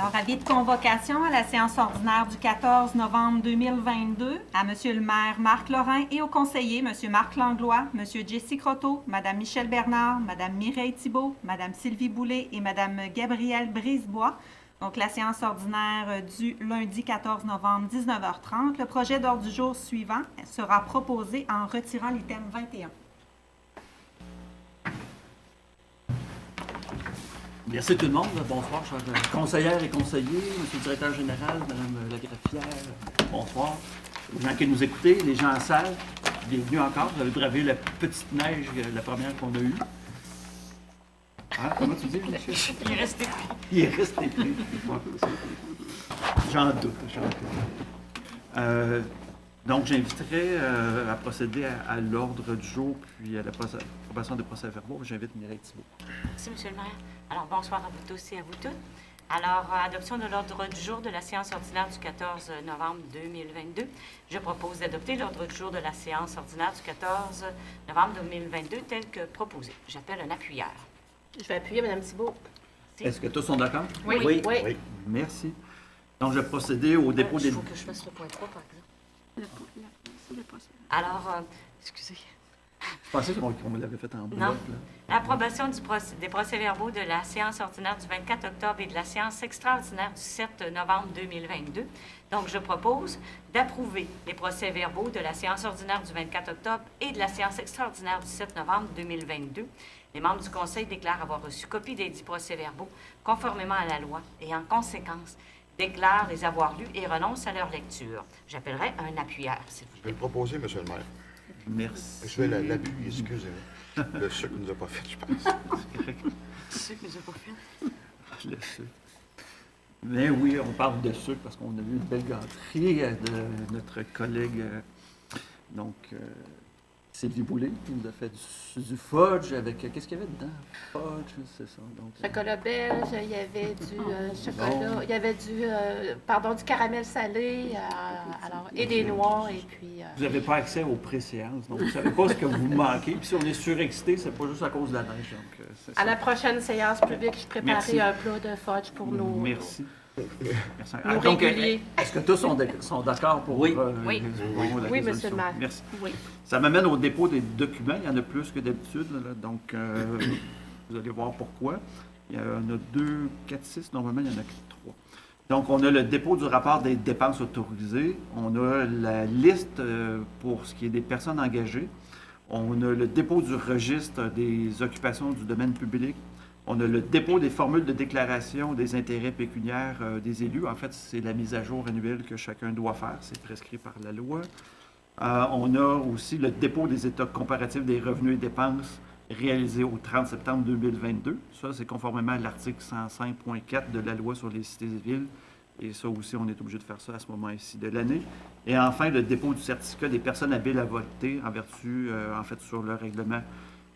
Alors, avis de convocation à la séance ordinaire du 14 novembre 2022 à Monsieur le maire Marc Lorrain et aux conseillers Monsieur Marc Langlois, Monsieur Jesse Croteau, Madame Michèle Bernard, Madame Mireille Thibault, Madame Sylvie Boulay et Madame Gabrielle Brisebois. Donc, la séance ordinaire du lundi 14 novembre, 19h30. Le projet d'ordre du jour suivant sera proposé en retirant l'item 21. Merci tout le monde. Bonsoir, chers conseillères et conseillers, monsieur le directeur général, madame la greffière. Bonsoir. Les gens qui nous écoutez, les gens en salle, bienvenue encore. Vous avez bravé la petite neige, la première qu'on a eue. Hein? Comment tu dis, monsieur? Il est resté pris. Il est resté pris. J'en doute. Donc, j'inviterai à procéder à l'ordre du jour, puis à l'approbation des procès-verbaux. J'invite Mireille Thibault. Merci, monsieur le maire. Alors, bonsoir à vous tous et à vous toutes. Alors, adoption de l'ordre du jour de la séance ordinaire du 14 novembre 2022. Je propose d'adopter l'ordre du jour de la séance ordinaire du 14 novembre 2022 tel que proposé. J'appelle un appuyeur. Je vais appuyer Mme Thibault. Est-ce que tous sont d'accord? Oui. Merci. Donc, je vais procéder au dépôt des... Il faut que je fasse le point 3, par exemple. Alors, excusez. Je pensais qu'on me l'avait fait en bloc. Non. L'approbation des procès-verbaux de la séance ordinaire du 24 octobre et de la séance extraordinaire du 7 novembre 2022. Donc, je propose d'approuver les procès-verbaux de la séance ordinaire du 24 octobre et de la séance extraordinaire du 7 novembre 2022. Les membres du Conseil déclarent avoir reçu copie des dits procès-verbaux conformément à la loi et, en conséquence, déclarent les avoir lus et renoncent à leur lecture. J'appellerai un appuyeur, s'il vous plaît. Je vais le proposer, monsieur le maire. Merci. Je vais l'appuyer, excusez-moi. Le sucre ne nous a pas fait, je pense. Ceux que je n'ai pas fait. Le sucre. Mais oui, on parle de sucre parce qu'on a eu une belle gâterie de notre collègue, Sylvie Boulay, qui nous a fait du fudge avec... Qu'est-ce qu'il y avait dedans? Fudge, c'est ça. Donc, Chocolat belge, il y avait du chocolat, Bon. il y avait du caramel salé, alors, et des noix, et puis... vous n'avez pas accès aux pré-séances, donc vous ne savez pas ce que vous manquez. Puis si on est surexcité, c'est pas juste à cause de la neige. Donc, c'est À ça. la prochaine séance publique, je préparerai Merci. un plat de fudge pour nos... Merci. Merci. Nos Donc, réguliers. est-ce que tous sont d'accord pour Oui. la Oui, résolution? monsieur le maire. Merci. Oui. Ça m'amène au dépôt des documents. Il y en a plus que d'habitude. Là. Donc, vous allez voir pourquoi. Il y en a 2, 4, 6. Normalement, il y en a que 3. Donc, on a le dépôt du rapport des dépenses autorisées. On a la liste pour ce qui est des personnes engagées. On a le dépôt du registre des occupations du domaine public. On a le dépôt des formules de déclaration des intérêts pécuniaires des élus. En fait, c'est la mise à jour annuelle que chacun doit faire. C'est prescrit par la loi. On a aussi le dépôt des états comparatifs des revenus et dépenses réalisés au 30 septembre 2022. Ça, c'est conformément à l'article 105.4 de la loi sur les cités et villes. Et ça aussi, on est obligé de faire ça à ce moment-ci de l'année. Et enfin, le dépôt du certificat des personnes habiles à voter en vertu, sur le règlement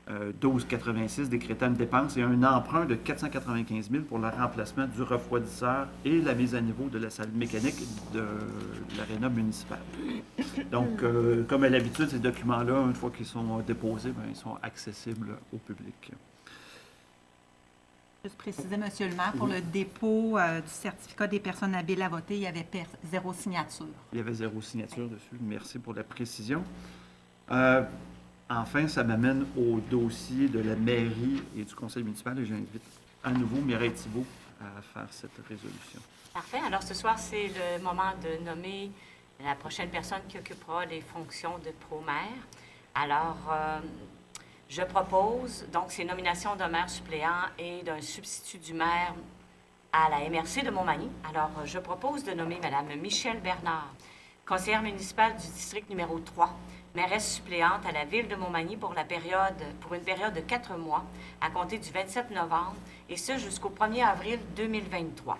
1286 décrétant une dépense et un emprunt de 495 000 pour le remplacement du refroidisseur et la mise à niveau de la salle mécanique de l'aréna municipale. Donc, comme à l'habitude, ces documents-là, une fois qu'ils sont déposés, bien, ils sont accessibles au public. Juste préciser, Monsieur le maire, pour le dépôt du certificat des personnes habiles à voter, il y avait zéro signature. Il y avait zéro signature dessus. Merci pour la précision. Enfin, ça m'amène au dossier de la mairie et du conseil municipal et j'invite à nouveau Mireille Thibault à faire cette résolution. Parfait. Alors, ce soir, c'est le moment de nommer la prochaine personne qui occupera les fonctions de pro-maire. Alors, je propose, donc, ces nominations d'un maire suppléant et d'un substitut du maire à la MRC de Montmagny. Alors, je propose de nommer Mme Michèle Bernard, conseillère municipale du district numéro 3, mairesse suppléante à la ville de Montmagny pour une période de 4 mois, à compter du 27 novembre, et ce jusqu'au 1er avril 2023.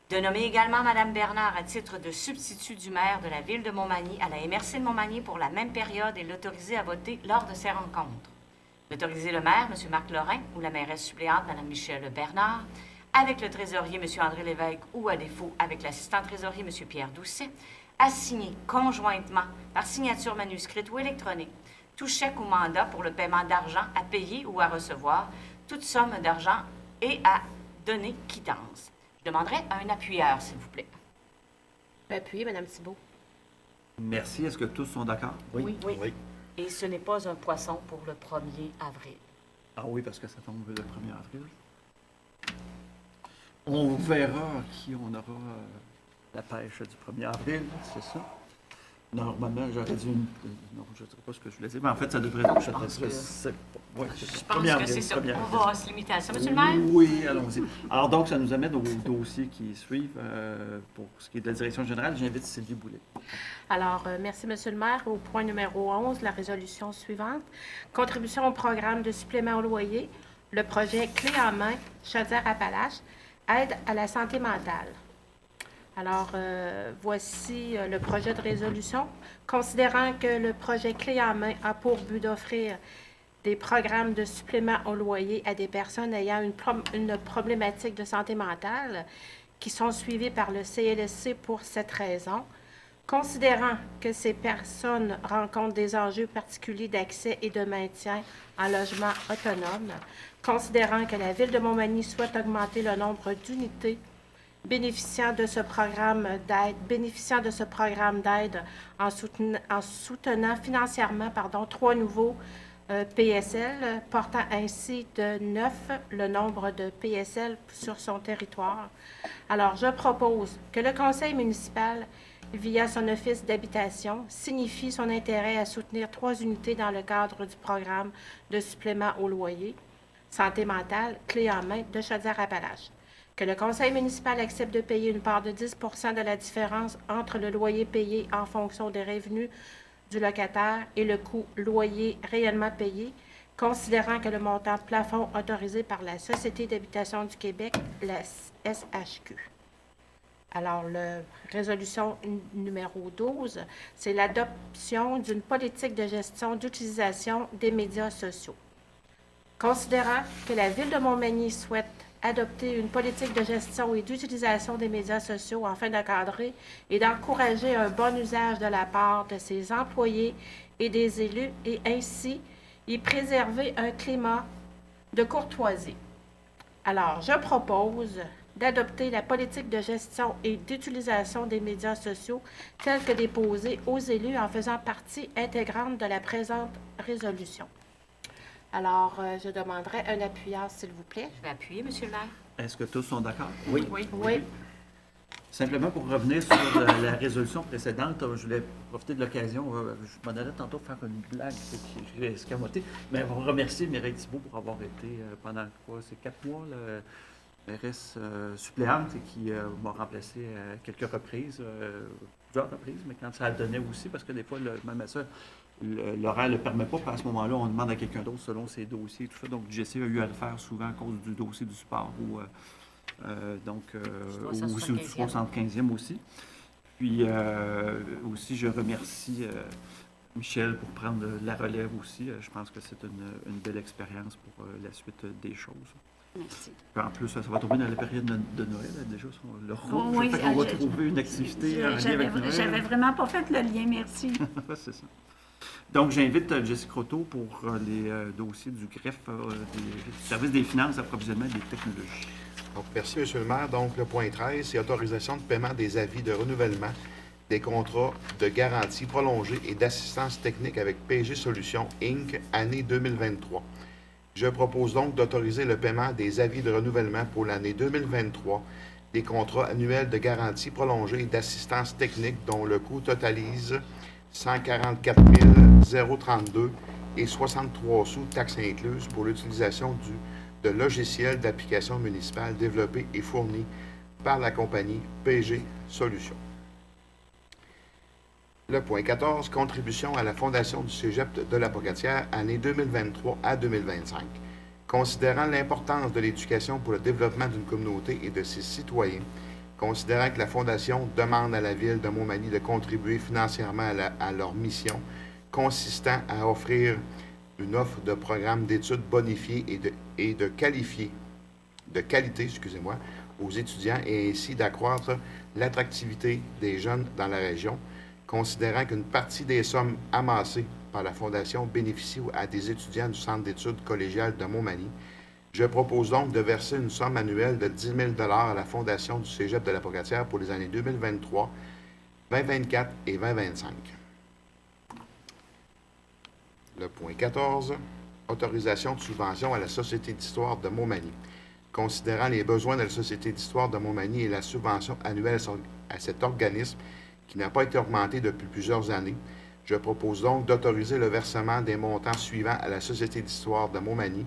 De nommer également Mme Bernard à titre de substitut du maire de la ville de Montmagny à la MRC de Montmagny pour la même période et l'autoriser à voter lors de ces rencontres. D'autoriser le maire, M. Marc Lorrain, ou la mairesse suppléante, Mme Michèle Bernard, avec le trésorier, M. André Lévesque, ou à défaut, avec l'assistant trésorier, M. Pierre Doucet, à signer conjointement, par signature manuscrite ou électronique, tout chèque ou mandat pour le paiement d'argent à payer ou à recevoir, toute somme d'argent et à donner quittance. Je demanderais un appuyeur, s'il vous plaît. Appuyez, Mme Thibault. Merci. Est-ce que tous sont d'accord? Oui. Oui. Et ce n'est pas un poisson pour le 1er avril. Ah oui, parce que ça tombe le 1er avril. On verra à qui on aura la pêche du 1er avril, c'est ça? Normalement, j'aurais dit une... Non, je ne sais pas ce que je voulais dire, mais en fait, ça devrait être... je pense que- ouais, Je c'est pense 1er que c'est avril, ça. 1er On avril. va se limiter à ça. Monsieur le maire? Oui, allons-y. Alors donc, ça nous amène aux dossiers qui suivent. Pour ce qui est de la direction générale, j'invite Sylvie Boulet. Alors, merci, Monsieur le maire. Au point numéro 11, la résolution suivante. Contribution au programme de supplément au loyer. Le projet Clé en main, Chaudière-Appalaches, aide à la santé mentale. Alors, voici le projet de résolution. Considérant que le projet Clé en main a pour but d'offrir des programmes de supplément au loyer à des personnes ayant une problématique de santé mentale qui sont suivies par le CLSC pour cette raison, considérant que ces personnes rencontrent des enjeux particuliers d'accès et de maintien en logement autonome, considérant que la Ville de Montmagny souhaite augmenter le nombre d'unités bénéficiant de ce programme d'aide en soutenant financièrement 3 nouveaux PSL, portant ainsi de 9 le nombre de PSL sur son territoire. Alors, je propose que le conseil municipal, via son office d'habitation, signifie son intérêt à soutenir 3 unités dans le cadre du programme de supplément au loyer, santé mentale, clé en main de Chaudière-Appalaches. Que le conseil municipal accepte de payer une part de 10 de la différence entre le loyer payé en fonction des revenus du locataire et le coût loyer réellement payé, considérant que le montant plafond autorisé par la Société d'habitation du Québec, la SHQ. Alors, la résolution numéro 12, c'est l'adoption d'une politique de gestion d'utilisation des médias sociaux. Considérant que la Ville de Montmagny souhaite adopter une politique de gestion et d'utilisation des médias sociaux afin d'encadrer et d'encourager un bon usage de la part de ses employés et des élus et ainsi y préserver un climat de courtoisie. Alors, je propose d'adopter la politique de gestion et d'utilisation des médias sociaux telle que déposée aux élus en faisant partie intégrante de la présente résolution. Alors, je demanderai un appuyeur, s'il vous plaît. Je vais appuyer, Monsieur le maire. Est-ce que tous sont d'accord? Oui. Oui. Simplement pour revenir sur la résolution précédente, je voulais profiter de l'occasion, je m'en allais tantôt faire une blague que j'ai escamotée, mais on va remercier Mireille Thibault pour avoir été pendant ces 4 mois mairesse suppléante et qui m'a remplacé à quelques reprises, plusieurs reprises, mais quand ça a donné aussi, parce que des fois, même à ça, l'horaire ne le permet pas, puis à ce moment-là, on demande à quelqu'un d'autre selon ses dossiers et tout ça. Donc, Jessie a eu à le faire souvent à cause du dossier du sport ou aussi du 75e aussi. Puis aussi, je remercie Michel pour prendre la relève aussi. Je pense que c'est une belle expérience pour la suite des choses. Merci. Puis en plus, ça va tomber dans la période de Noël, déjà, le rôle. Oui, fait qu'on va trouver une activité en lien avec Noël. J'avais vraiment pas fait le lien, merci. C'est ça. Donc, j'invite Jessie Croteau pour les dossiers du greffe, du service des finances, approvisionnement et des technologies. Donc, merci, M. le maire. Donc, le point 13, c'est autorisation de paiement des avis de renouvellement des contrats de garantie prolongée et d'assistance technique avec PG Solutions, Inc., année 2023. Je propose donc d'autoriser le paiement des avis de renouvellement pour l'année 2023 des contrats annuels de garantie prolongée et d'assistance technique dont le coût totalise 144 032 et 63 sous taxes incluses pour l'utilisation de logiciels d'application municipale développés et fournis par la compagnie PG Solutions. Le point 14, contribution à la Fondation du Cégep de la Pocatière, année 2023 à 2025. Considérant l'importance de l'éducation pour le développement d'une communauté et de ses citoyens, considérant que la Fondation demande à la Ville de Montmagny de contribuer financièrement à leur mission, consistant à offrir une offre de programmes d'études bonifiés et de qualité, aux étudiants et ainsi d'accroître l'attractivité des jeunes dans la région, considérant qu'une partie des sommes amassées par la Fondation bénéficie à des étudiants du Centre d'études collégiales de Montmagny, Je propose donc de verser une somme annuelle de 10 000 à la Fondation du Cégep de la Pocatière pour les années 2023, 2024 et 2025. Le point 14, autorisation de subvention à la Société d'histoire de Montmagny. Considérant les besoins de la Société d'histoire de Montmagny et la subvention annuelle à cet organisme qui n'a pas été augmenté depuis plusieurs années, je propose donc d'autoriser le versement des montants suivants à la Société d'histoire de Montmagny,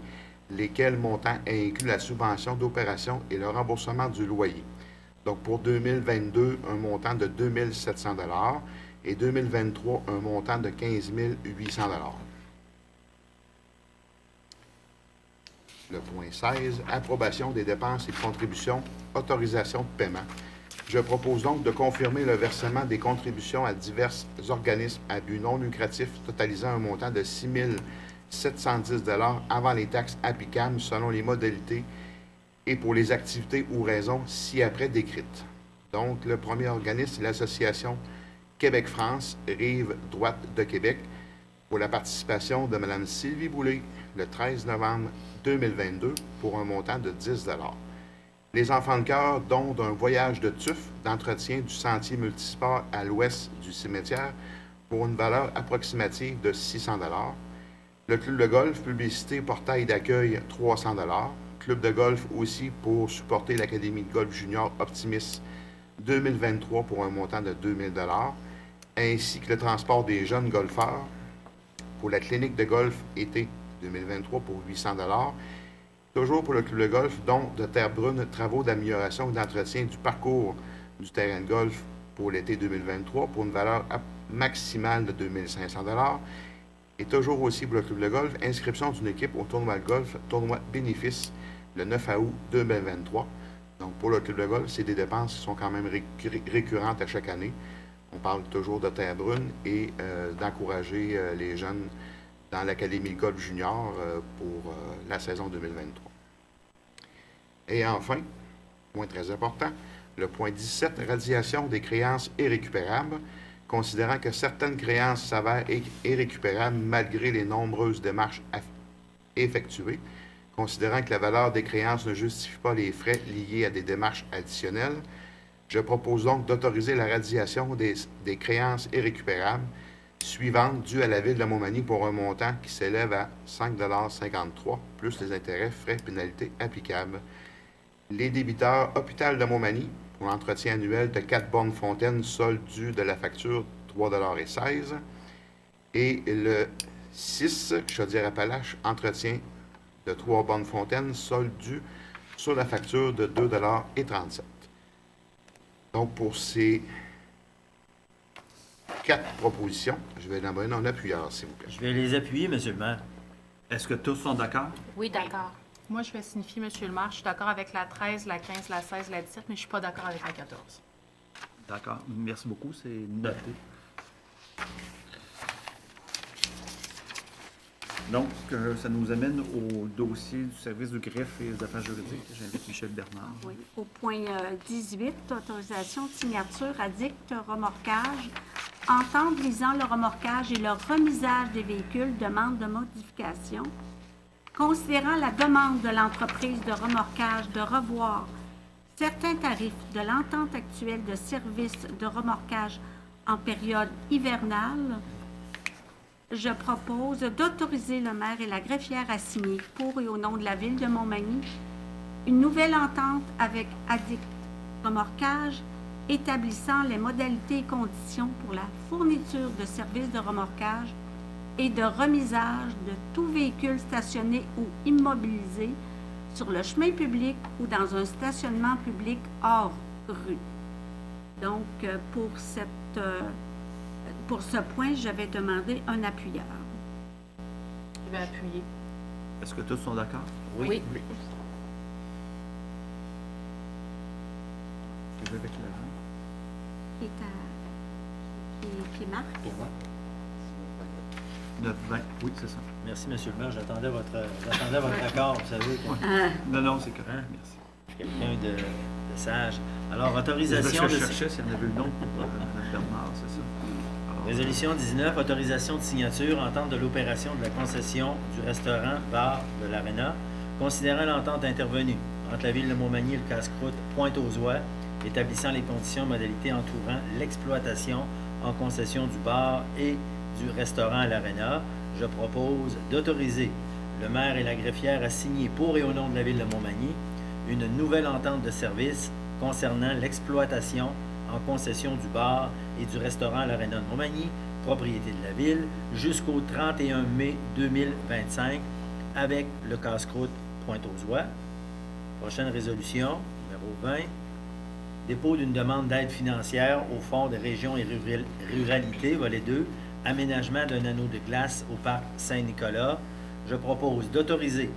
lesquels montants incluent la subvention d'opération et le remboursement du loyer. Donc, pour 2022, un montant de 2 700 $ et 2023, un montant de 15 800 $. Le point 16, approbation des dépenses et contributions, autorisation de paiement. Je propose donc de confirmer le versement des contributions à divers organismes à but non lucratif totalisant un montant de 6 710 $ avant les taxes applicables selon les modalités et pour les activités ou raisons ci-après décrites. Donc, le premier organisme, c'est l'Association Québec-France, Rive droite de Québec, pour la participation de Mme Sylvie Boulay le 13 novembre 2022 pour un montant de 10 $. Les enfants de cœur, dont d'un voyage de tuf d'entretien du sentier multisport à l'ouest du cimetière pour une valeur approximative de 600 $. Le club de golf, publicité, portail d'accueil, 300 $. Club de golf aussi pour supporter l'Académie de golf junior Optimis 2023 pour un montant de 2 000 $, ainsi que le transport des jeunes golfeurs pour la clinique de golf été 2023 pour 800 $. Toujours pour le club de golf, dont de Terrebonne, travaux d'amélioration ou d'entretien du parcours du terrain de golf pour l'été 2023 pour une valeur maximale de 2 500 $. Et toujours aussi pour le club de golf, inscription d'une équipe au tournoi de golf, tournoi bénéfice, le 9 août 2023. Donc, pour le club de golf, c'est des dépenses qui sont quand même récurrentes à chaque année. On parle toujours de Terrebonne et d'encourager les jeunes dans l'Académie de golf junior pour la saison 2023. Et enfin, point très important, le point 17, radiation des créances irrécupérables. Considérant que certaines créances s'avèrent irrécupérables malgré les nombreuses démarches effectuées, considérant que la valeur des créances ne justifie pas les frais liés à des démarches additionnelles, je propose donc d'autoriser la radiation des créances irrécupérables suivantes dues à la Ville de Montmagny pour un montant qui s'élève à 5,53 $ plus les intérêts, frais, pénalités applicables. Les débiteurs Hôpital de Montmagny pour l'entretien annuel de 4 bornes fontaines, solde dû de la facture 3,16 $. Et le 6, Chaudière-Appalaches, entretien de 3 bornes fontaines, solde dû sur la facture de 2,37 $. Donc, pour ces 4 propositions, je vais l'envoyer en appuyeur, s'il vous plaît. Je vais les appuyer, M. le maire. Est-ce que tous sont d'accord? Oui, d'accord. Moi, je vais signifier, M. le maire, je suis d'accord avec la 13, la 15, la 16, la 17, mais je suis pas d'accord avec la 14. D'accord. Merci beaucoup. C'est noté. Donc, ça nous amène au dossier du service du greffe et des affaires juridiques. J'invite Michel Bernard. Oui. Au point 18, autorisation de signature à dicte remorquage. Entente visant le remorquage et le remisage des véhicules, demande de modification. Considérant la demande de l'entreprise de remorquage de revoir certains tarifs de l'entente actuelle de service de remorquage en période hivernale, je propose d'autoriser le maire et la greffière à signer pour et au nom de la Ville de Montmagny une nouvelle entente avec Addict Remorquage établissant les modalités et conditions pour la fourniture de services de remorquage et de remisage de tout véhicule stationné ou immobilisé sur le chemin public ou dans un stationnement public hors rue. Donc, pour ce point, je vais demander un appuyeur. Je vais appuyer. Est-ce que tous sont d'accord? Oui. Je vais avec Laurent. Qui marque? 9-20. Oui, c'est ça. Merci, M. le maire. J'attendais votre accord, vous savez. Non, c'est correct. Hein? Merci. Je suis quelqu'un de sage. Alors, Je autorisation de... cherchais s'il y en avait le nom pour Mme Bernard, c'est ça. Alors, Résolution 19, autorisation de signature, entente de l'opération de la concession du restaurant-bar de l'Arena, Considérant l'entente intervenue entre la Ville de Montmagny et le casse-croûte Pointe-aux-Oies, établissant les conditions et modalités entourant l'exploitation en concession du bar et du restaurant à l'Arena, je propose d'autoriser le maire et la greffière à signer pour et au nom de la Ville de Montmagny une nouvelle entente de service concernant l'exploitation en concession du bar et du restaurant à l'Arena de Montmagny, propriété de la Ville, jusqu'au 31 mai 2025 avec le casse-croûte Pointe-aux-Oies. Prochaine résolution, numéro 20. Dépôt d'une demande d'aide financière au Fonds de région et ruralité, volet 2, aménagement d'un anneau de glace au parc Saint-Nicolas. Je propose d'autoriser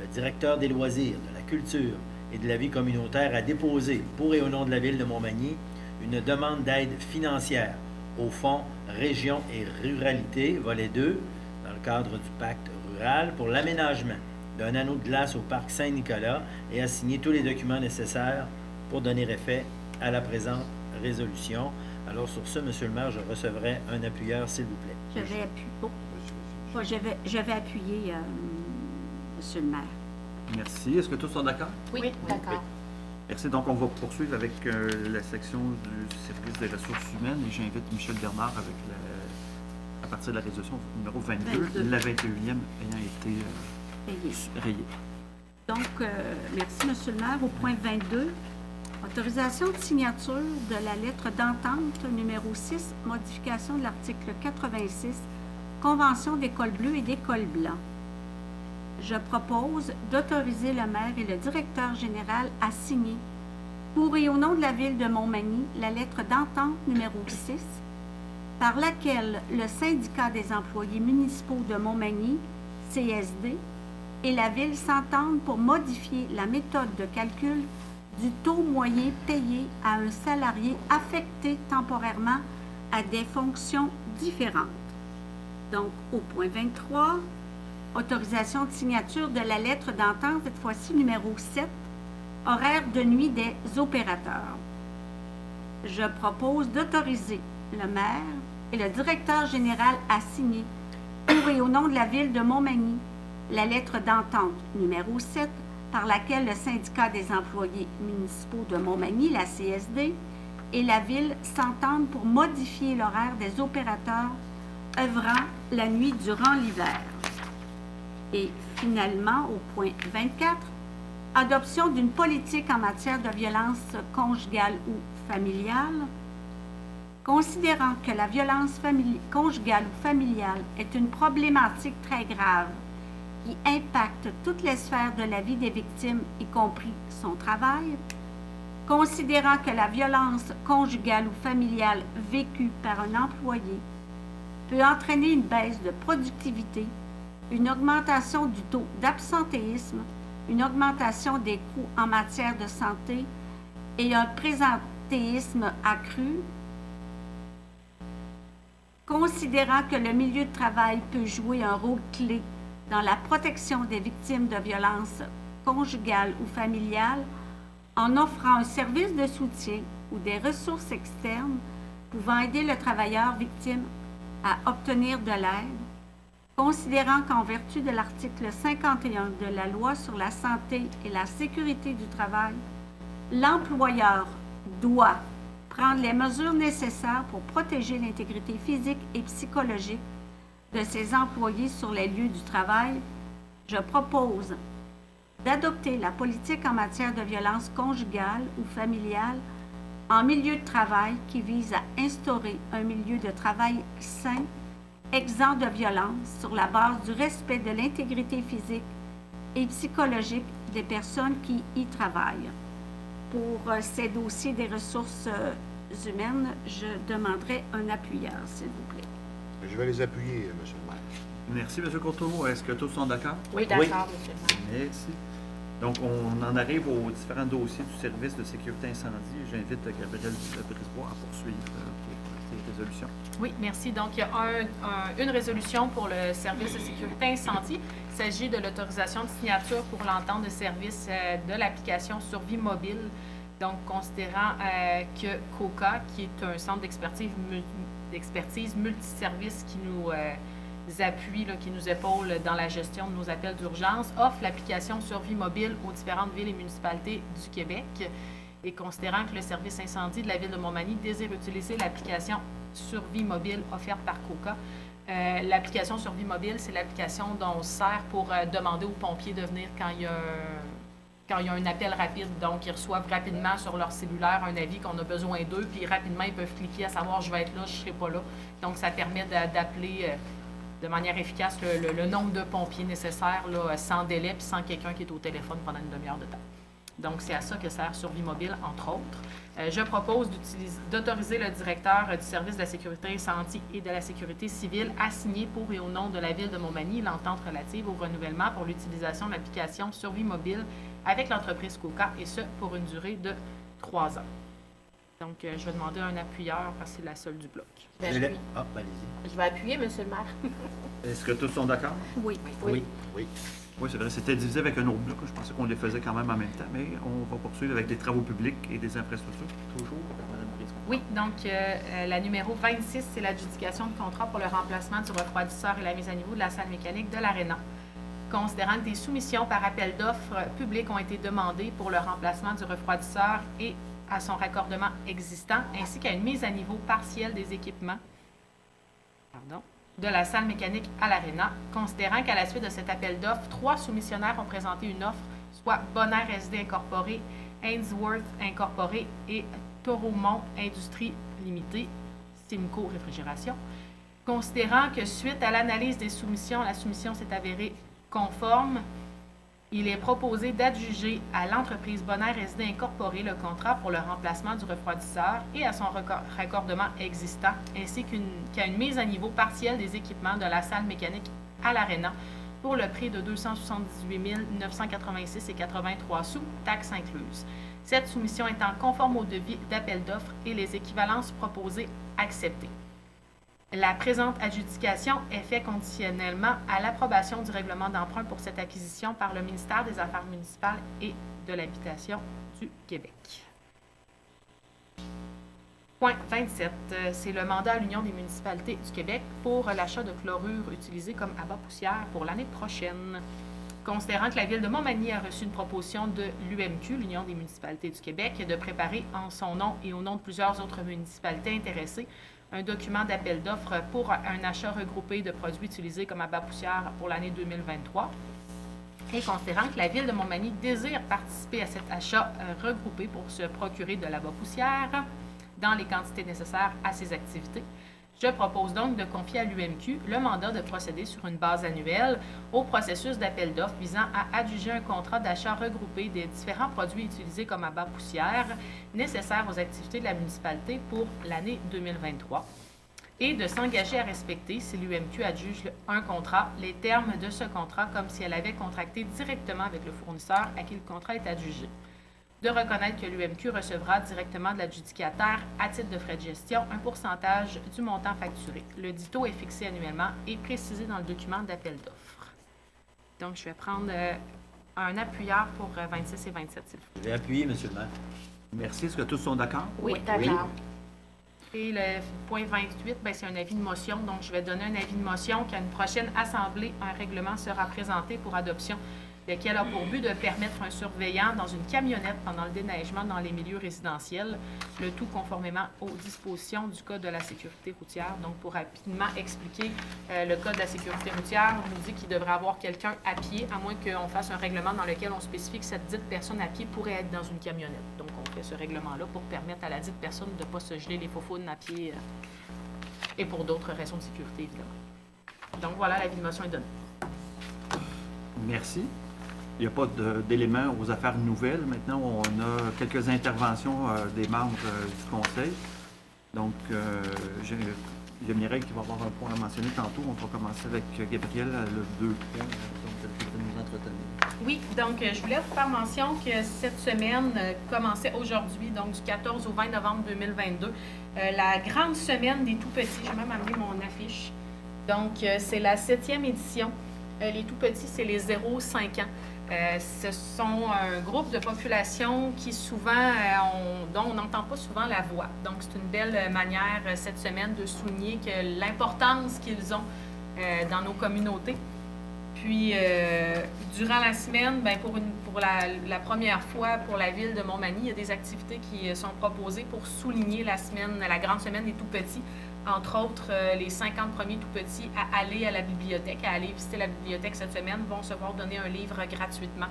le directeur des loisirs, de la culture et de la vie communautaire à déposer, pour et au nom de la Ville de Montmagny, une demande d'aide financière au Fonds région et ruralité, volet 2, dans le cadre du pacte rural, pour l'aménagement d'un anneau de glace au parc Saint-Nicolas et à signer tous les documents nécessaires pour donner effet à la présente résolution. Alors, sur ce, Monsieur le maire, je recevrai un appuyeur, s'il vous plaît. Je vais appuyer Monsieur le maire. Merci. Est-ce que tous sont d'accord? Oui, d'accord. Merci. Donc, on va poursuivre avec la section du service des ressources humaines et j'invite Michel Bernard avec à partir de la résolution numéro 22, la 21e ayant été rayée. Donc, merci, Monsieur le maire. Au point 22, autorisation de signature de la lettre d'entente numéro 6, modification de l'article 86, Convention d'école bleue et d'école blanc. Je propose d'autoriser le maire et le directeur général à signer, pour et au nom de la Ville de Montmagny, la lettre d'entente numéro 6, par laquelle le syndicat des employés municipaux de Montmagny, CSD, et la Ville s'entendent pour modifier la méthode de calcul du taux moyen payé à un salarié affecté temporairement à des fonctions différentes. Donc, au point 23, autorisation de signature de la lettre d'entente, cette fois-ci numéro 7, horaire de nuit des opérateurs. Je propose d'autoriser le maire et le directeur général à signer, pour et au nom de la Ville de Montmagny, la lettre d'entente numéro 7, par laquelle le syndicat des employés municipaux de Montmagny, la CSD, et la Ville s'entendent pour modifier l'horaire des opérateurs œuvrant la nuit durant l'hiver. Et finalement, au point 24, adoption d'une politique en matière de violence conjugale ou familiale. Considérant que la violence conjugale ou familiale est une problématique très grave qui impacte toutes les sphères de la vie des victimes, y compris son travail, considérant que la violence conjugale ou familiale vécue par un employé peut entraîner une baisse de productivité, une augmentation du taux d'absentéisme, une augmentation des coûts en matière de santé et un présentéisme accru, considérant que le milieu de travail peut jouer un rôle clé dans la protection des victimes de violences conjugales ou familiales en offrant un service de soutien ou des ressources externes pouvant aider le travailleur victime à obtenir de l'aide, considérant qu'en vertu de l'article 51 de la Loi sur la santé et la sécurité du travail, l'employeur doit prendre les mesures nécessaires pour protéger l'intégrité physique et psychologique de ses employés sur les lieux du travail, je propose d'adopter la politique en matière de violence conjugale ou familiale en milieu de travail qui vise à instaurer un milieu de travail sain, exempt de violence sur la base du respect de l'intégrité physique et psychologique des personnes qui y travaillent. Pour ces dossiers des ressources humaines, je demanderai un appuyeur, s'il vous plaît. Je vais les appuyer, Monsieur le maire. Merci, M. Courteau. Est-ce que tous sont d'accord? Oui, d'accord, monsieur le maire. Merci. Donc, on en arrive aux différents dossiers du service de sécurité incendie. J'invite Gabrielle Brisebois à poursuivre pour ces résolutions. Oui, merci. Donc, il y a une résolution pour le service de sécurité incendie. Il s'agit de l'autorisation de signature pour l'entente de service de l'application Survie mobile. Donc, considérant que COCA, qui est un centre d'expertise multiservice qui nous appuis là, qui nous épaulent dans la gestion de nos appels d'urgence, offre l'application Survie mobile aux différentes villes et municipalités du Québec. Et considérant que le service incendie de la ville de Montmagny désire utiliser l'application Survie mobile offerte par COCA, l'application Survie mobile, c'est l'application dont on se sert pour demander aux pompiers de venir quand il y a un appel rapide. Donc, ils reçoivent rapidement sur leur cellulaire un avis qu'on a besoin d'eux, puis rapidement, ils peuvent cliquer à savoir « je vais être là, je ne serai pas là ». Donc, ça permet d'appeler de manière efficace le nombre de pompiers nécessaires là, sans délai, puis sans quelqu'un qui est au téléphone pendant une demi-heure de temps. Donc, c'est à ça que sert Survie mobile, entre autres. Je propose d'autoriser le directeur du service de la sécurité incendie et de la sécurité civile à signer pour et au nom de la ville de Montmagny l'entente relative au renouvellement pour l'utilisation de l'application Survie mobile avec l'entreprise COCA, et ce, pour une durée de 3 ans. Donc, je vais demander un appuyeur parce que c'est la seule du bloc. Allez-y. Je vais appuyer, Monsieur le maire. Est-ce que tous sont d'accord? Oui. Oui. Oui, c'est vrai, c'était divisé avec un autre bloc. Je pensais qu'on les faisait quand même en même temps, mais on va poursuivre avec des travaux publics et des infrastructures. Toujours, Mme Briscoe. Oui, donc la numéro 26, c'est l'adjudication de contrat pour le remplacement du refroidisseur et la mise à niveau de la salle mécanique de l'Arena. Considérant que des soumissions par appel d'offres publiques ont été demandées pour le remplacement du refroidisseur et à son raccordement existant, ainsi qu'à une mise à niveau partielle des équipements de la salle mécanique à l'Arena, considérant qu'à la suite de cet appel d'offres, 3 soumissionnaires ont présenté une offre, soit Bonaire SD Incorporé, Ainsworth Incorporé et Toromont Industries Limitée, Simco Réfrigération. Considérant que suite à l'analyse des soumissions, la soumission s'est avérée conforme, il est proposé d'adjuger à l'entreprise Bonaire SD Incorporé le contrat pour le remplacement du refroidisseur et à son raccordement existant, ainsi qu'à une mise à niveau partielle des équipements de la salle mécanique à l'Arena pour le prix de 278 986,83 sous, taxes incluses. Cette soumission étant conforme au devis d'appel d'offres et les équivalences proposées acceptées. La présente adjudication est faite conditionnellement à l'approbation du règlement d'emprunt pour cette acquisition par le ministère des Affaires municipales et de l'Habitation du Québec. Point 27, c'est le mandat à l'Union des municipalités du Québec pour l'achat de chlorure utilisé comme abat poussière pour l'année prochaine. Considérant que la Ville de Montmagny a reçu une proposition de l'UMQ, l'Union des municipalités du Québec, de préparer en son nom et au nom de plusieurs autres municipalités intéressées un document d'appel d'offres pour un achat regroupé de produits utilisés comme abat poussière pour l'année 2023. Et considérant que la Ville de Montmagny désire participer à cet achat regroupé pour se procurer de l'abat poussière dans les quantités nécessaires à ses activités, je propose donc de confier à l'UMQ le mandat de procéder sur une base annuelle au processus d'appel d'offres visant à adjuger un contrat d'achat regroupé des différents produits utilisés comme abat poussière nécessaires aux activités de la municipalité pour l'année 2023 et de s'engager à respecter, si l'UMQ adjuge un contrat, les termes de ce contrat comme si elle avait contracté directement avec le fournisseur à qui le contrat est adjugé. De reconnaître que l'UMQ recevra directement de l'adjudicataire, à titre de frais de gestion, un pourcentage du montant facturé. Le dito est fixé annuellement et précisé dans le document d'appel d'offres. Donc, je vais prendre un appuyeur pour 26 et 27, s'il vous plaît. Je vais appuyer, M. le maire. Merci. Est-ce que tous sont d'accord? Oui, d'accord. Et le point 28, c'est un avis de motion. Donc, je vais donner un avis de motion qu'à une prochaine assemblée, un règlement sera présenté pour adoption, lequel a pour but de permettre un surveillant dans une camionnette pendant le déneigement dans les milieux résidentiels, le tout conformément aux dispositions du Code de la sécurité routière. Donc, pour rapidement expliquer, le Code de la sécurité routière nous dit qu'il devrait avoir quelqu'un à pied, à moins qu'on fasse un règlement dans lequel on spécifie que cette dite personne à pied pourrait être dans une camionnette. Donc, on fait ce règlement-là pour permettre à la dite personne de ne pas se geler les faufounes à pied et pour d'autres raisons de sécurité, évidemment. Donc, voilà, l'avis de motion est donné. Merci. Il n'y a pas d'éléments aux affaires nouvelles. Maintenant, on a quelques interventions des membres du Conseil. Donc, il y a Mireille qui va avoir un point à mentionner tantôt. On va commencer avec Gabriel, le 2 points. Donc, elle peut nous entretenir. Oui, donc je voulais vous faire mention que cette semaine commençait aujourd'hui, donc du 14 au 20 novembre 2022, la grande semaine des tout-petits. Je vais même amener mon affiche. Donc, c'est la 7e édition. Les tout-petits, c'est les 0-5 ans. Ce sont un groupe de population qui souvent, dont on n'entend pas souvent la voix. Donc, c'est une belle manière cette semaine de souligner que l'importance qu'ils ont dans nos communautés. Puis, durant la semaine, bien, pour la première fois pour la ville de Montmagny, il y a des activités qui sont proposées pour souligner la grande semaine des tout-petits. Entre autres, les 50 premiers tout-petits à aller à la bibliothèque, à aller visiter la bibliothèque cette semaine, vont se voir donner un livre gratuitement.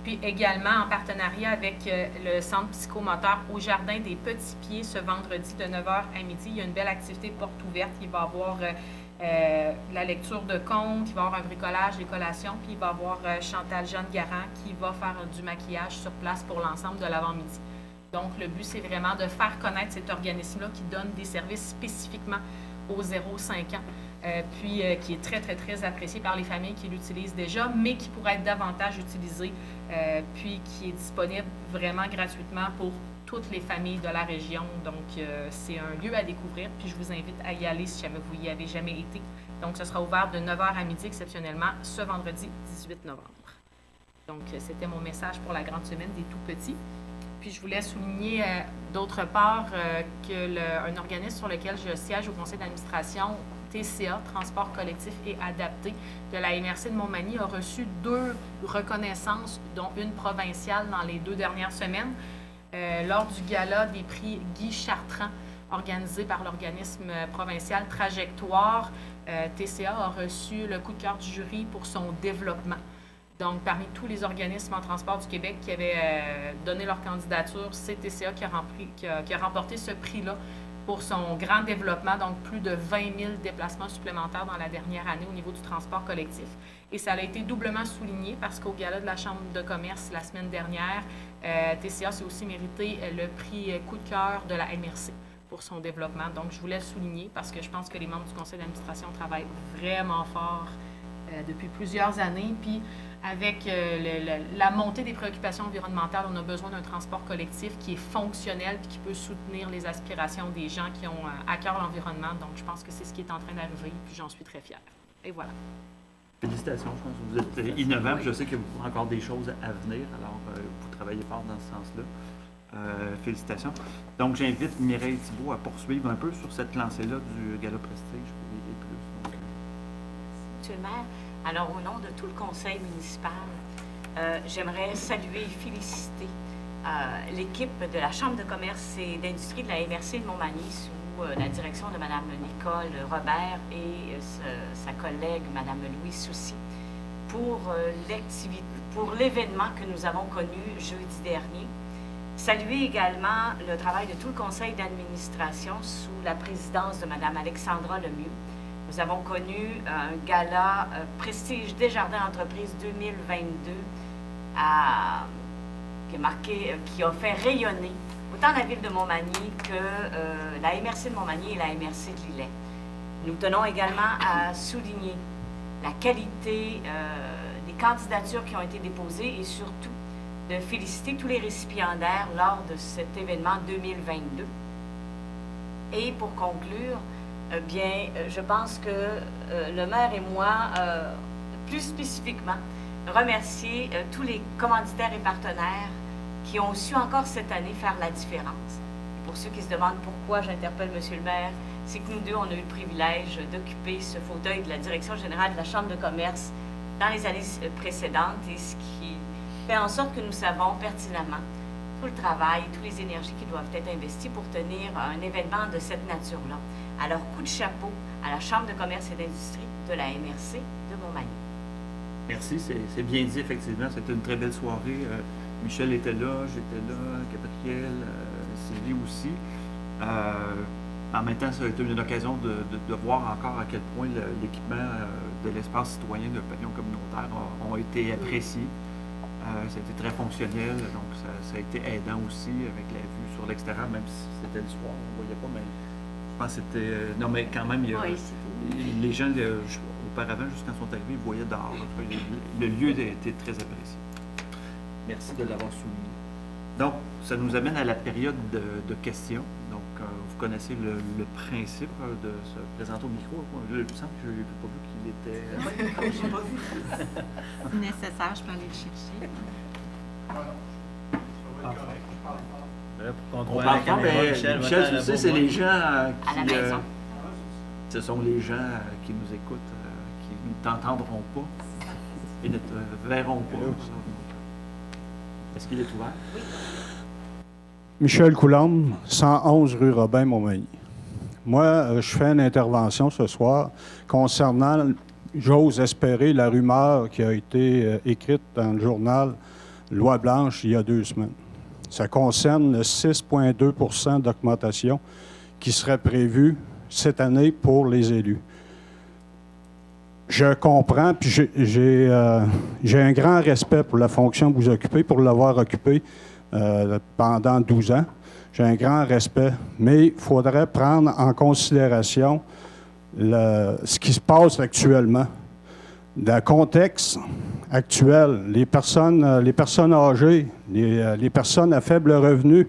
Puis également, en partenariat avec le Centre psychomoteur au Jardin des Petits Pieds, ce vendredi de 9h à midi, il y a une belle activité porte ouverte. Il va y avoir la lecture de contes, il va y avoir un bricolage, des collations, puis il va y avoir Chantal Jeanne Garand qui va faire du maquillage sur place pour l'ensemble de l'avant-midi. Donc, le but, c'est vraiment de faire connaître cet organisme-là qui donne des services spécifiquement aux 0-5 ans, puis qui est très, très, très apprécié par les familles qui l'utilisent déjà, mais qui pourrait être davantage utilisé, puis qui est disponible vraiment gratuitement pour toutes les familles de la région. Donc, c'est un lieu à découvrir, puis je vous invite à y aller si jamais vous y avez jamais été. Donc, ce sera ouvert de 9h à midi exceptionnellement ce vendredi 18 novembre. Donc, c'était mon message pour la grande semaine des tout-petits. Puis, je voulais souligner d'autre part qu'un organisme sur lequel je siège au conseil d'administration, TCA, Transport collectif et adapté, de la MRC de Montmagny, a reçu 2 reconnaissances, dont une provinciale dans les 2 dernières semaines. Lors du gala des prix Guy Chartrand, organisé par l'organisme provincial Trajectoire, TCA a reçu le coup de cœur du jury pour son développement. Donc, parmi tous les organismes en transport du Québec qui avaient donné leur candidature, c'est TCA qui a remporté ce prix-là pour son grand développement, donc plus de 20 000 déplacements supplémentaires dans la dernière année au niveau du transport collectif. Et ça a été doublement souligné parce qu'au gala de la Chambre de commerce la semaine dernière, TCA s'est aussi mérité le prix coup de cœur de la MRC pour son développement. Donc, je voulais le souligner parce que je pense que les membres du conseil d'administration travaillent vraiment fort depuis plusieurs années. Puis, avec la montée des préoccupations environnementales, on a besoin d'un transport collectif qui est fonctionnel et qui peut soutenir les aspirations des gens qui ont à cœur l'environnement. Donc, je pense que c'est ce qui est en train d'arriver, puis j'en suis très fière. Et voilà. Félicitations, je pense que vous êtes innovant. Je sais que vous avez encore des choses à venir, alors vous travaillez fort dans ce sens-là. Félicitations. Donc, j'invite Mireille Thibault à poursuivre un peu sur cette lancée-là du Gala Prestige et plus. Donc, Monsieur le maire, alors au nom de tout le conseil municipal, j'aimerais saluer et féliciter l'équipe de la Chambre de commerce et d'industrie de la MRC de Montmagny sous la direction de Mme Nicole Robert et sa collègue Mme Louise Soucy pour l'événement que nous avons connu jeudi dernier. Saluer également le travail de tout le conseil d'administration sous la présidence de Mme Alexandra Lemieux. Nous avons connu un gala Prestige Desjardins Entreprises 2022 qui a fait rayonner autant la ville de Montmagny que la MRC de Montmagny et la MRC de Lillet. Nous tenons également à souligner la qualité des candidatures qui ont été déposées et surtout de féliciter tous les récipiendaires lors de cet événement 2022. Et pour conclure, je pense que le maire et moi, plus spécifiquement, remercier tous les commanditaires et partenaires qui ont su encore cette année faire la différence. Et pour ceux qui se demandent pourquoi j'interpelle M. le maire, c'est que nous deux, on a eu le privilège d'occuper ce fauteuil de la direction générale de la Chambre de commerce dans les années précédentes, et ce qui fait en sorte que nous savons pertinemment tout le travail, toutes les énergies qui doivent être investies pour tenir un événement de cette nature-là. Alors, coup de chapeau à la Chambre de commerce et d'industrie de la MRC de Montmagny. merci, c'est bien dit, effectivement. C'était une très belle soirée. Michel était là, j'étais là, Gabriel, Sylvie aussi. En même temps, ça a été une occasion de voir encore à quel point l'équipement de l'espace citoyen de pavillon communautaire ont été appréciés. Ça a été très fonctionnel, donc ça a été aidant aussi avec la vue sur l'extérieur, même si c'était le soir, on ne voyait pas, mais je pense que c'était... non, mais quand même, les gens, auparavant, juste quand ils sont arrivés, ils voyaient dehors. Le lieu a été très apprécié. Merci de l'avoir souligné. Donc, ça nous amène à la période de questions. Donc, vous connaissez le principe de se présenter au micro. Je me sens que je n'ai pas vu qu'il était... Je n'ai pas vu. Nécessaire, je peux aller le chercher. Là, pour qu'on On voit parle la pas, caméra, mais Michel, Michel, va-t'en tu sais, là-bas, c'est moi. les gens À la maison. ce sont les gens qui nous écoutent qui ne t'entendront pas et ne te verront pas. Est-ce qu'il est ouvert? Oui. Michel Coulombe, 111 rue Robin-Montmagny. Moi, je fais une intervention ce soir concernant, j'ose espérer, la rumeur qui a été écrite dans le journal Loi Blanche il y a 2 semaines. Ça concerne le 6,2 % d'augmentation qui serait prévu cette année pour les élus. Je comprends, puis j'ai un grand respect pour la fonction que vous occupez, pour l'avoir occupée pendant 12 ans. J'ai un grand respect, mais il faudrait prendre en considération ce qui se passe actuellement. Le contexte actuel, les personnes âgées, les personnes à faible revenu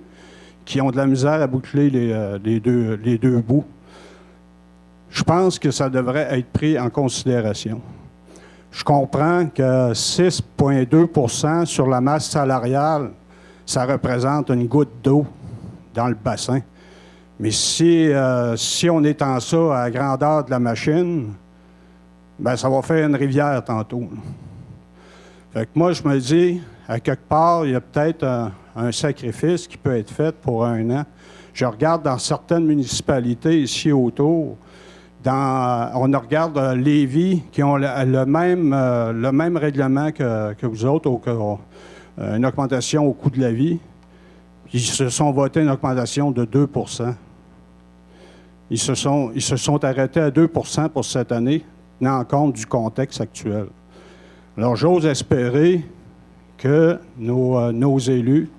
qui ont de la misère à boucler les deux bouts. Je pense que ça devrait être pris en considération. Je comprends que 6,2 % sur la masse salariale, ça représente une goutte d'eau dans le bassin. Mais si on étend ça à la grandeur de la machine, bien, ça va faire une rivière tantôt. Fait que moi, je me dis, à quelque part, il y a peut-être un sacrifice qui peut être fait pour 1 an. Je regarde dans certaines municipalités ici autour, on regarde Lévis, qui ont le même règlement que vous autres, une augmentation au coût de la vie. Ils se sont votés une augmentation de 2 %. Ils se sont arrêtés à 2 % pour cette année, tenant compte du contexte actuel. Alors, j'ose espérer que nos élus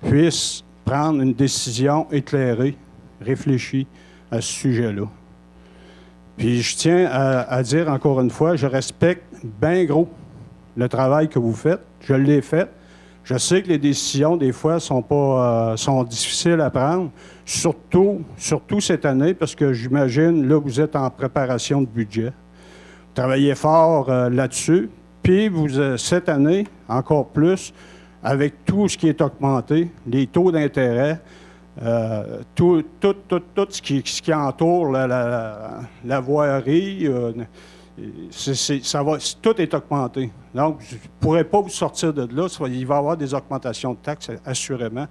puissent prendre une décision éclairée, réfléchie à ce sujet-là. Puis, je tiens à dire encore une fois, je respecte bien gros le travail que vous faites. Je l'ai fait. Je sais que les décisions, des fois, sont difficiles à prendre, surtout cette année, parce que j'imagine, là, vous êtes en préparation de budget. Vous travaillez fort là-dessus. Puis, cette année, encore plus, avec tout ce qui est augmenté, les taux d'intérêt, tout ce qui entoure la voirie, tout est augmenté. Donc, je ne pourrais pas vous sortir de là. Il va y avoir des augmentations de taxes, assurément.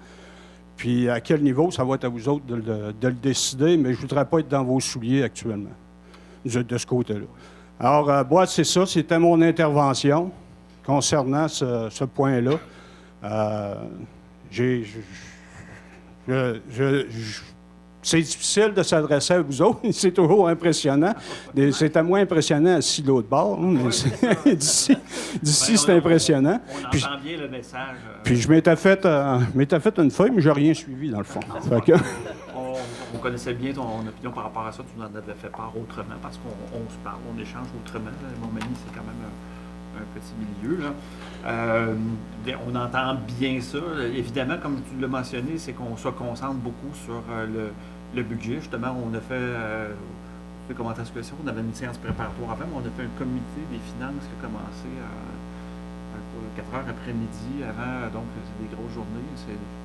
Puis, à quel niveau, ça va être à vous autres de le décider, mais je ne voudrais pas être dans vos souliers actuellement, de ce côté-là. Alors, moi, c'est ça. C'était mon intervention concernant ce point-là. C'est difficile de s'adresser à vous autres. C'est toujours impressionnant. C'était moins impressionnant assis de l'autre bord. D'ici, c'est impressionnant. On entend bien le message. Puis je m'étais fait une feuille, mais je n'ai rien suivi, dans le fond. On connaissait bien ton opinion par rapport à ça. Tu nous en avais fait part autrement, parce qu'on se parle, on échange autrement. Montmagny, c'est quand même un petit milieu, là. On entend bien ça. Évidemment, comme tu l'as mentionné, c'est qu'on se concentre beaucoup sur le budget. Justement, on a fait, comment est-ce que c'est? On avait une séance préparatoire avant, mais on a fait un comité des finances qui a commencé à 4 heures après-midi avant, donc c'est des grosses journées.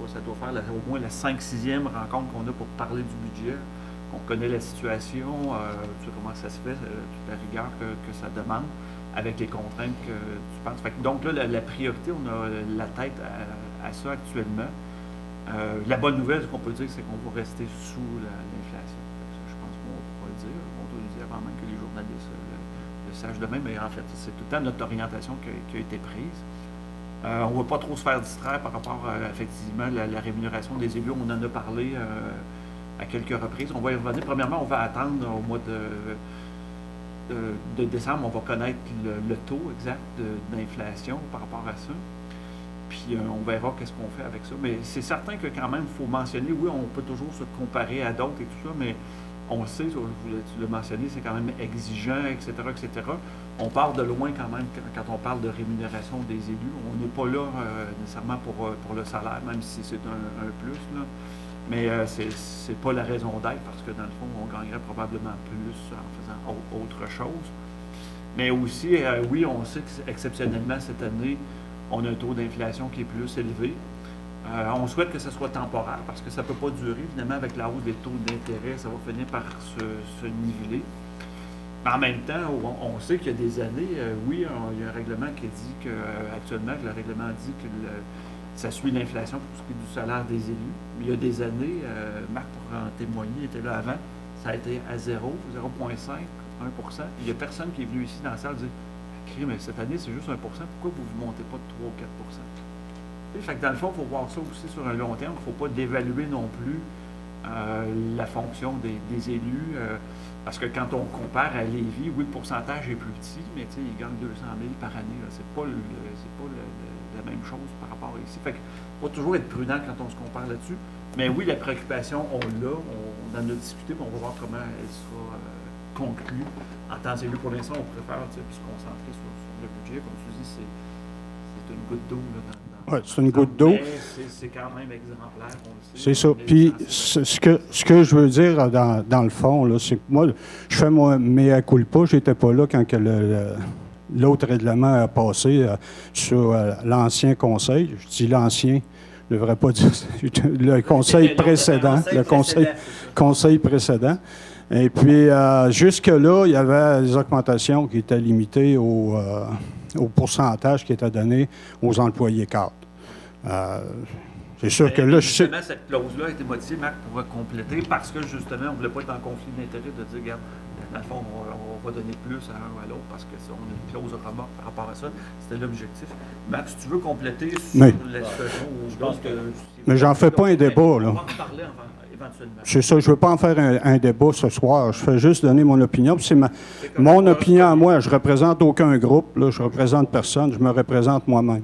Ça doit faire au moins la 5e, 6e rencontre qu'on a pour parler du budget. On connaît la situation, tu sais comment ça se fait, toute la rigueur que ça demande, avec les contraintes que tu penses. Donc là, la priorité, on a la tête à ça actuellement. La bonne nouvelle, ce qu'on peut dire, c'est qu'on va rester sous l'inflation. Je pense qu'on pourra le dire. On doit le dire avant même que les journalistes le sachent de même, mais en fait, c'est tout le temps notre orientation qui a été prise. On ne va pas trop se faire distraire par rapport à, effectivement, la rémunération des élus. On en a parlé à quelques reprises. On va y revenir. Premièrement, on va attendre au mois de décembre, on va connaître le taux exact d'inflation par rapport à ça. Puis on verra qu'est-ce qu'on fait avec ça. Mais c'est certain que quand même, il faut mentionner, oui, on peut toujours se comparer à d'autres et tout ça, mais on sait, tu l'as mentionné, c'est quand même exigeant, etc., etc. On part de loin quand même quand on parle de rémunération des élus. On n'est pas là nécessairement pour le salaire, même si c'est un plus, là. Mais c'est pas la raison d'être, parce que dans le fond, on gagnerait probablement plus en faisant autre chose. Mais aussi, oui, on sait qu'exceptionnellement, cette année, on a un taux d'inflation qui est plus élevé. On souhaite que ce soit temporaire, parce que ça ne peut pas durer. Évidemment, avec la hausse des taux d'intérêt, ça va finir par se niveler. En même temps, on sait qu'il y a des années, oui, il y a un règlement qui dit qu'actuellement, le règlement dit que ça suit l'inflation pour ce qui est du salaire des élus. Mais il y a des années, Marc pourra en témoigner, il était là avant, ça a été à 0, 0,5, 1 %. Il n'y a personne qui est venu ici dans la salle dire mais cette année, c'est juste 1 %, pourquoi vous ne montez pas de 3 ou 4 %? Fait que dans le fond, il faut voir ça aussi sur un long terme. Il ne faut pas dévaluer non plus la fonction des élus. Parce que quand on compare à Lévis, oui, le pourcentage est plus petit, mais ils gagnent 200 000 par année. Ce n'est pas, la même chose par rapport à ici. Fait qu'il faut toujours être prudent quand on se compare là-dessus. Mais oui, la préoccupation, on l'a, on en a discuté, mais on va voir comment elle sera conclue. En tant qu'élu, pour l'instant, on préfère se concentrer sur le budget. Comme tu dis, c'est une goutte d'eau. Oui, c'est une goutte d'eau. C'est quand même exemplaire, on le sait. C'est ça. Puis, ce que je veux dire dans le fond, là, c'est que moi, je fais mon mea culpa. Je n'étais pas là quand l'autre règlement a passé sur l'ancien conseil. Je dis l'ancien, je ne devrais pas dire le conseil précédent. Conseil précédent. Et puis, jusque-là, il y avait des augmentations qui étaient limitées au pourcentage qui était donné aux employés cadres. C'est sûr que là, je sais... Justement, cette clause-là a été modifiée, Marc, pour compléter, parce que, justement, on ne voulait pas être en conflit d'intérêt de dire, regarde, dans le fond, on va donner plus à un ou à l'autre, parce qu'on a une clause remorque par rapport à ça. C'était l'objectif. Marc, si tu veux compléter sur l'expression ou d'autres... Mais j'en fais pas un débat, là. On va en parler éventuellement. C'est ça, je ne veux pas en faire un débat ce soir. Je fais juste donner mon opinion. C'est mon opinion à moi. Je ne représente aucun groupe, là. Je ne représente personne. Je me représente moi-même.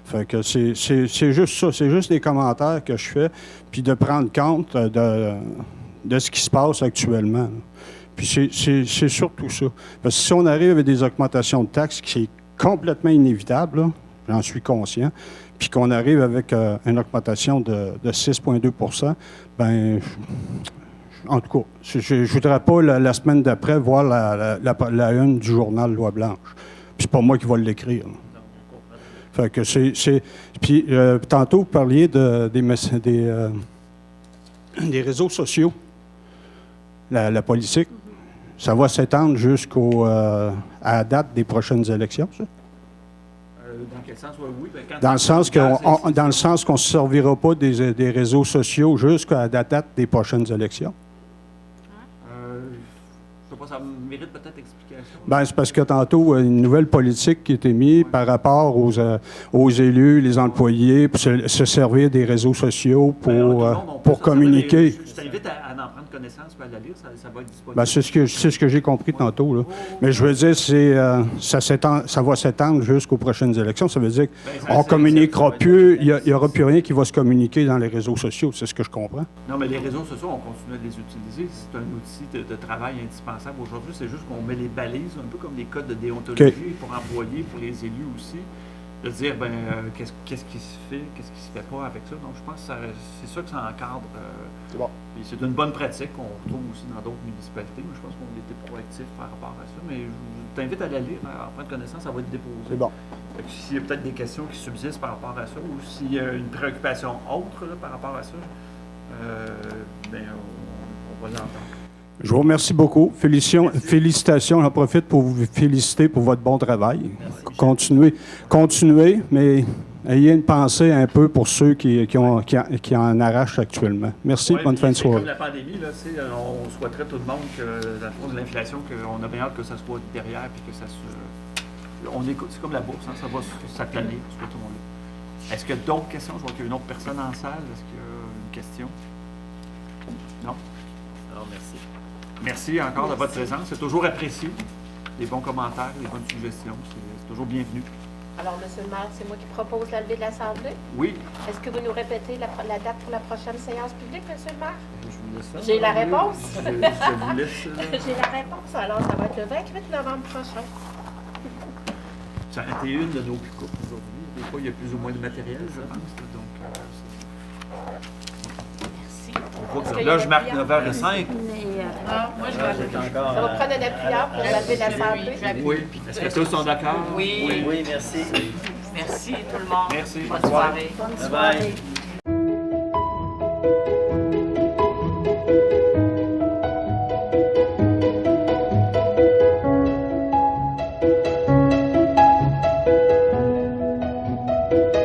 Fait que c'est juste ça. C'est juste des commentaires que je fais, puis de prendre compte de ce qui se passe actuellement. Puis c'est surtout ça. Parce que si on arrive avec des augmentations de taxes, qui est complètement inévitable, là, j'en suis conscient, puis qu'on arrive avec une augmentation de 6,2 %, bien, en tout cas, je ne voudrais pas la semaine d'après voir la une du journal Loi Blanche. Puis c'est pas moi qui vais l'écrire. Fait que Puis tantôt, vous parliez des réseaux sociaux, la politique. Ça va s'étendre à la date des prochaines élections, ça? Dans quel sens? Oui, bien, dans le sens qu'on ne se servira pas des réseaux sociaux jusqu'à la date des prochaines élections. Je ne sais pas, ça mérite peut-être explication. Bien, c'est parce que tantôt, une nouvelle politique qui a été mise par rapport aux élus, les employés, pour se servir des réseaux sociaux pour communiquer. Je t'invite à en prendre connaissance, à la lire, ça va être disponible. Bien, c'est ce que j'ai compris tantôt. Là. Mais je veux dire, ça va s'étendre jusqu'aux prochaines élections. Ça veut dire qu'on ne communiquera plus, il n'y aura plus rien qui va se communiquer dans les réseaux sociaux. C'est ce que je comprends. Non, mais les réseaux sociaux, on continue à les utiliser. C'est un outil de travail indispensable. Aujourd'hui, c'est juste qu'on met les balises, un peu comme les codes de déontologie pour employés, pour les élus aussi, de dire, qu'est-ce qui se fait, qu'est-ce qui se fait pas avec ça. Donc, je pense que c'est ça que ça encadre. C'est bon. Puis c'est une bonne pratique qu'on retrouve aussi dans d'autres municipalités. Mais je pense qu'on était proactifs par rapport à ça. Mais je t'invite à la lire, à en prendre connaissance, ça va être déposé. C'est bon. S'il y a peut-être des questions qui subsistent par rapport à ça, ou s'il y a une préoccupation autre là, par rapport à ça, on va l'entendre. Je vous remercie beaucoup. Félicitations. J'en profite pour vous féliciter pour votre bon travail. Continuez, mais ayez une pensée un peu pour ceux qui en arrachent actuellement. Merci. Bonne fin de soirée. Comme la pandémie, là, on souhaiterait tout le monde que, dans le fond de l'inflation, qu'on a bien hâte que ça soit derrière puis que ça se... C'est comme la bourse, ça va s'aplaner pour tout le monde. Est-ce qu'il y a d'autres questions? Je vois qu'il y a une autre personne en salle. Est-ce qu'il y a une question? Non? Alors, merci. Merci encore de votre présence. C'est toujours apprécié. Les bons commentaires, les bonnes suggestions. C'est toujours bienvenu. Alors, M. le maire, c'est moi qui propose la levée de l'Assemblée. Oui. Est-ce que vous nous répétez la date pour la prochaine séance publique, M. le maire? Je vous laisse ça. J'ai la réponse. Je vous laisse. J'ai la réponse. Alors, ça va être le 28 novembre prochain. Ça a été une de nos plus courtes aujourd'hui. Des fois, il y a plus ou moins de matériel, je pense. Donc, là, je marque 9h05. Moi, je vais Ça va prendre un appuyeur pour la levée de l'Assemblée. Oui. Est-ce que tous sont d'accord? Oui. Oui, merci. Merci tout le monde. Merci. Bonne soirée. Bonne Bye-bye. soirée. Merci.